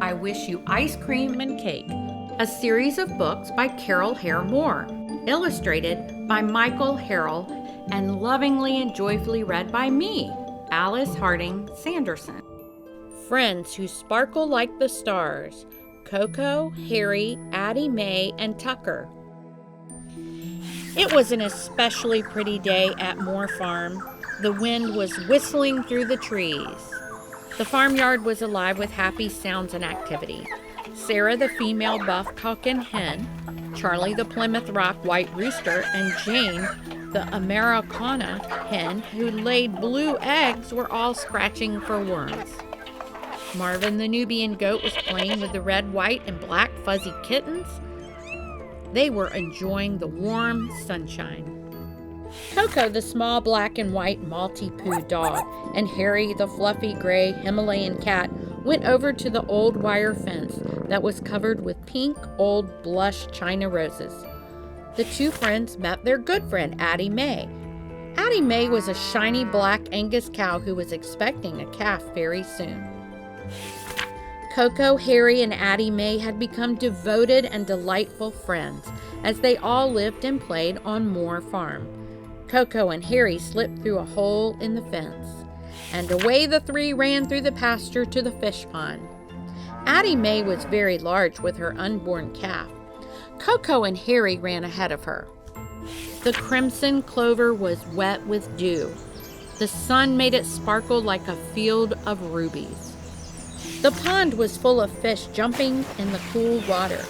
I Wish You Ice Cream and Cake, a series of books by Carol Hare Moore, illustrated by Michael Harrell, and lovingly and joyfully read by me, Alice Harding Sanderson. Friends Who Sparkle Like the Stars, Coco, Harry, Addie Mae, and Tucker. It was an especially pretty day at Moore Farm. The wind was whistling through the trees. The farmyard was alive with happy sounds and activity. Sarah, the female buff cock and hen, Charlie, the Plymouth Rock white rooster, and Jane, the Americana hen who laid blue eggs, were all scratching for worms. Marvin, the Nubian goat, was playing with the red, white, and black fuzzy kittens. They were enjoying the warm sunshine. Coco, the small black and white Maltipoo dog, and Harry, the fluffy gray Himalayan cat, went over to the old wire fence that was covered with pink, old blush China roses. The two friends met their good friend, Addie Mae. Addie Mae was a shiny black Angus cow who was expecting a calf very soon. Coco, Harry, and Addie Mae had become devoted and delightful friends as they all lived and played on Moore Farm. Coco and Harry slipped through a hole in the fence, and away the three ran through the pasture to the fish pond. Addie Mae was very large with her unborn calf. Coco and Harry ran ahead of her. The crimson clover was wet with dew. The sun made it sparkle like a field of rubies. The pond was full of fish jumping in the cool water.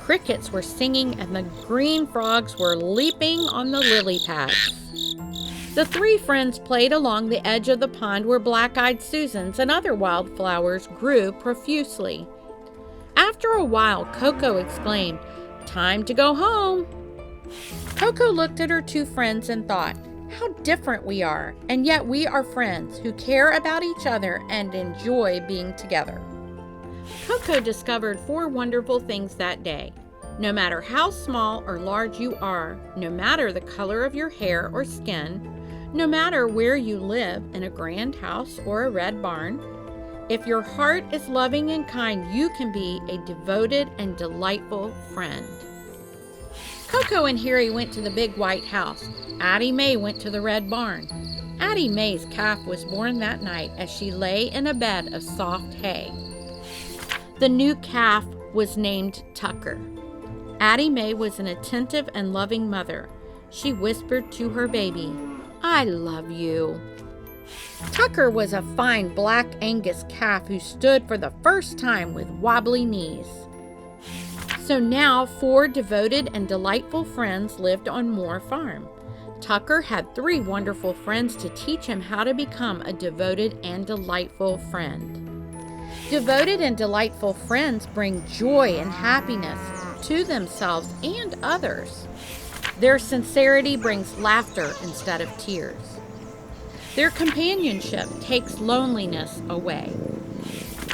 Crickets were singing and the green frogs were leaping on the lily pads. The three friends played along the edge of the pond where black-eyed Susans and other wildflowers grew profusely. After a while, Coco exclaimed, "Time to go home." Coco looked at her two friends and thought, how different we are, and yet we are friends who care about each other and enjoy being together. Coco discovered 4 wonderful things that day. No matter how small or large you are, no matter the color of your hair or skin, no matter where you live, in a grand house or a red barn, if your heart is loving and kind, you can be a devoted and delightful friend. Coco and Harry went to the big white house. Addie Mae went to the red barn. Addie Mae's calf was born that night as she lay in a bed of soft hay. The new calf was named Tucker. Addie Mae was an attentive and loving mother. She whispered to her baby, "I love you." Tucker was a fine black Angus calf who stood for the first time with wobbly knees. So now 4 devoted and delightful friends lived on Moore Farm. Tucker had 3 wonderful friends to teach him how to become a devoted and delightful friend. Devoted and delightful friends bring joy and happiness to themselves and others. Their sincerity brings laughter instead of tears. Their companionship takes loneliness away.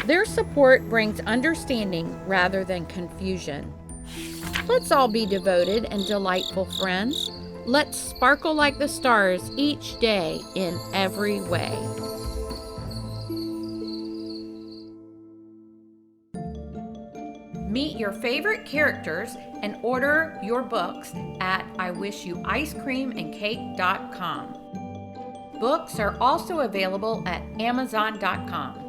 Their support brings understanding rather than confusion. Let's all be devoted and delightful friends. Let's sparkle like the stars each day in every way. Meet your favorite characters and order your books at iwishyouicecreamandcake.com. Books are also available at amazon.com.